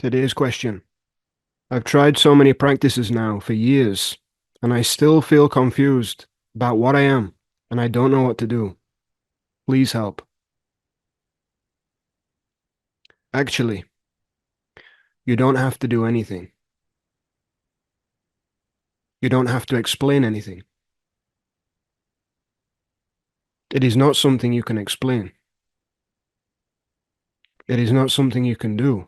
Today's question. I've tried so many practices now for years, and I still feel confused about what I am, and I don't know what to do. Please help. Actually, you don't have to do anything. You don't have to explain anything. It is not something you can explain. It is not something you can do.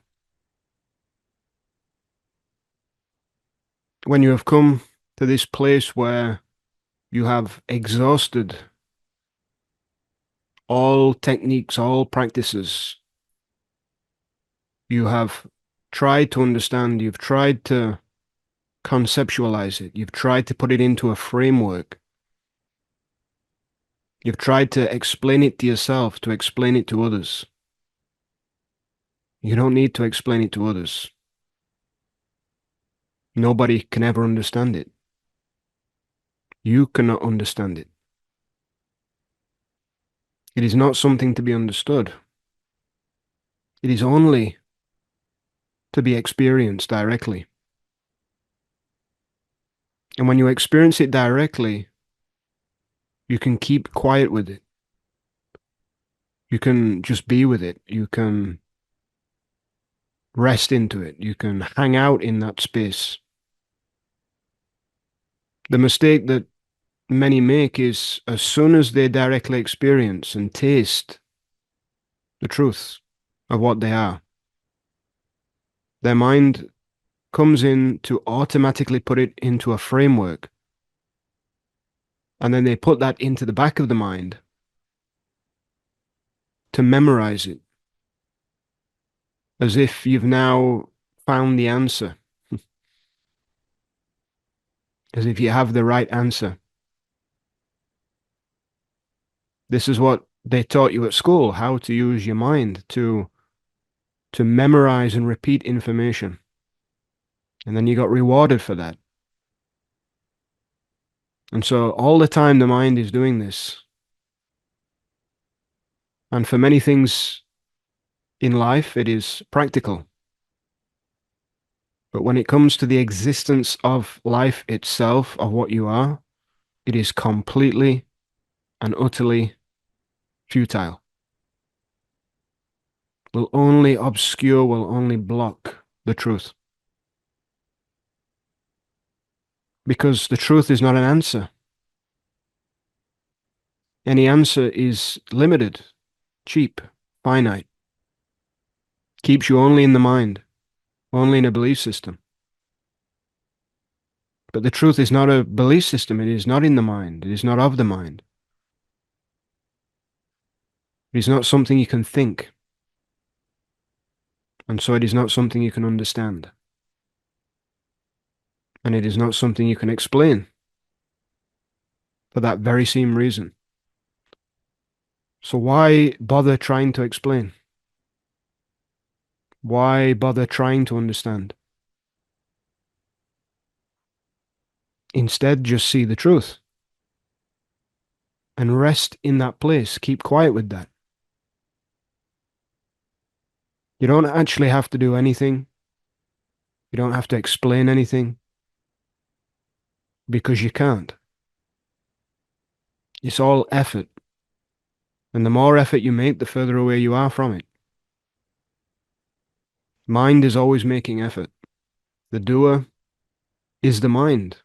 When you have come to this place where you have exhausted all techniques, all practices, you have tried to understand, you've tried to conceptualize it, you've tried to put it into a framework, you've tried to explain it to yourself, to explain it to others. You don't need to explain it to others. Nobody can ever understand it. You cannot understand it. It is not something to be understood. It is only to be experienced directly. And when you experience it directly, you can keep quiet with it. You can just be with it. You can rest into it. You can hang out in that space. The mistake that many make is as soon as they directly experience and taste the truth of what they are, their mind comes in to automatically put it into a framework. And then they put that into the back of the mind to memorize it, as if you've now found the answer, as if you have the right answer. This is what they taught you at school, how to use your mind to memorize and repeat information. And then you got rewarded for that. And so all the time the mind is doing this. And for many things in life, it is practical. But when it comes to the existence of life itself, of what you are, it is completely and utterly futile. Will only obscure, will only block the truth. Because the truth is not an answer. Any answer is limited, cheap, finite. Keeps you only in the mind, only in a belief system. But the truth is not a belief system. It is not in the mind. It is not of the mind. It is not something you can think. And so it is not something you can understand. And it is not something you can explain for that very same reason. So why bother trying to explain? Why bother trying to understand? Instead, just see the truth and rest in that place. Keep quiet with that. You don't actually have to do anything. You don't have to explain anything because you can't. It's all effort. And the more effort you make, the further away you are from it. Mind is always making effort. The doer is the mind,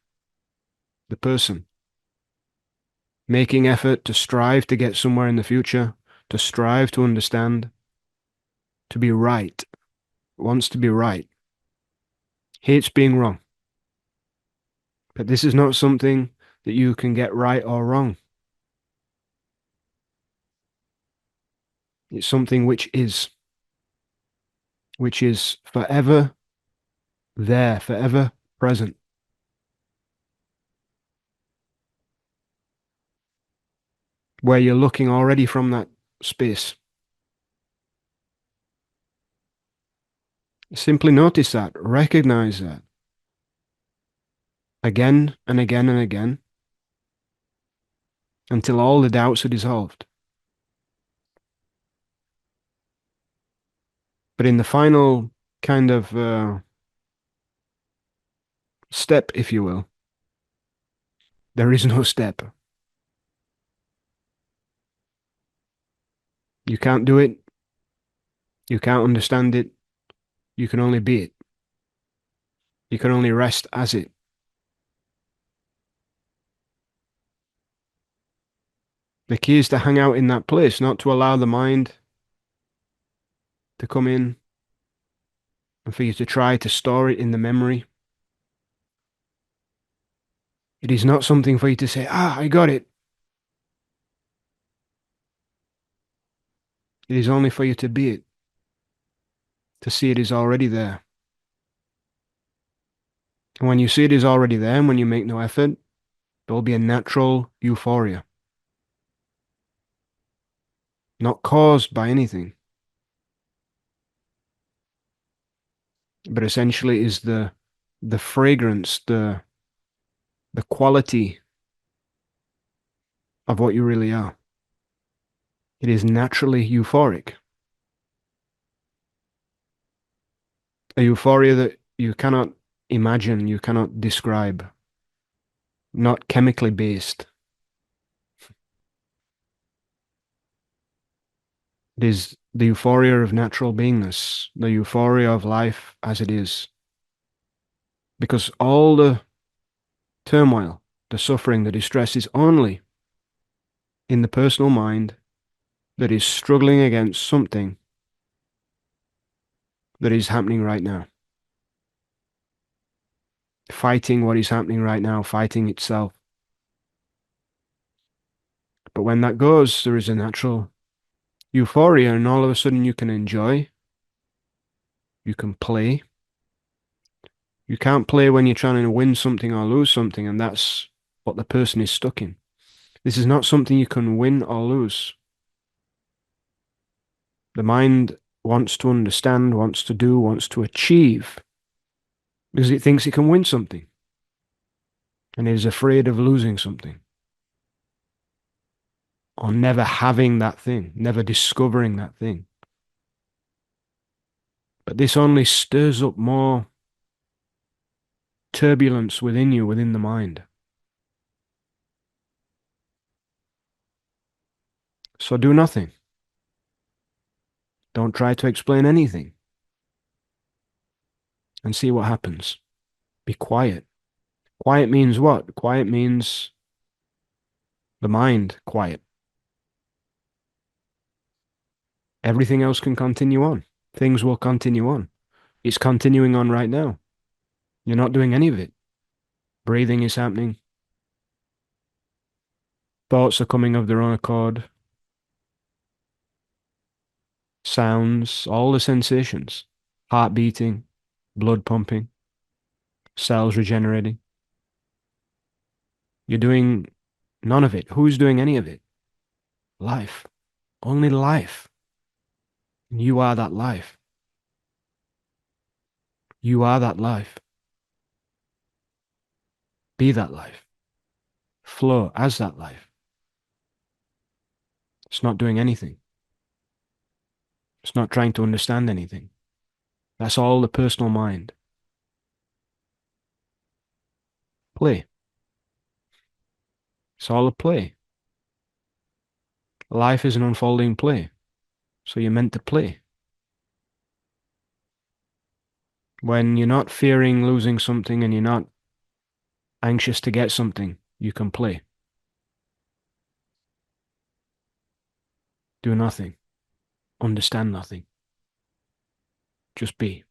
the person, making effort to strive to get somewhere in the future, to strive to understand, to be right, wants to be right, hates being wrong. But this is not something that you can get right or wrong. It's something which is forever there, forever present. Where you're looking already from that space. Simply notice that, recognize that. Again and again and again, until all the doubts are dissolved. But in the final kind of step, if you will. There is no step. You can't do it. You can't understand it. You can only be it. You can only rest as it. The key is to hang out in that place, not to allow the mind to come in and for you to try to store it in the memory. It is not something for you to say, I got it. It is only for you to be it, to see it is already there. And when you see it is already there, and when you make no effort, there will be a natural euphoria, not caused by anything, but essentially is the fragrance, the quality of what you really are. It is naturally euphoric. A euphoria that you cannot imagine, you cannot describe, not chemically based. It is the euphoria of natural beingness, the euphoria of life as it is. Because all the turmoil, the suffering, the distress is only in the personal mind that is struggling against something that is happening right now. Fighting what is happening right now, fighting itself. But when that goes, there is a natural euphoria, and all of a sudden you can enjoy, you can play. You can't play when you're trying to win something or lose something, and that's what the person is stuck in. This is not something you can win or lose. The mind wants to understand, wants to do, wants to achieve, because it thinks it can win something, and it is afraid of losing something, or never having that thing, never discovering that thing. But this only stirs up more turbulence within you, within the mind. So do nothing. Don't try to explain anything. And see what happens. Be quiet. Quiet means what? Quiet means the mind quiet. Everything else can continue on. Things will continue on. It's continuing on right now. You're not doing any of it. Breathing is happening. Thoughts are coming of their own accord. Sounds, all the sensations. Heart beating, blood pumping, cells regenerating. You're doing none of it. Who's doing any of it? Life. Only life. You are that life. You are that life. Be that life. Flow as that life. It's not doing anything. It's not trying to understand anything. That's all the personal mind. Play. It's all a play. Life is an unfolding play. So you're meant to play. When you're not fearing losing something and you're not anxious to get something, you can play. Do nothing. Understand nothing. Just be.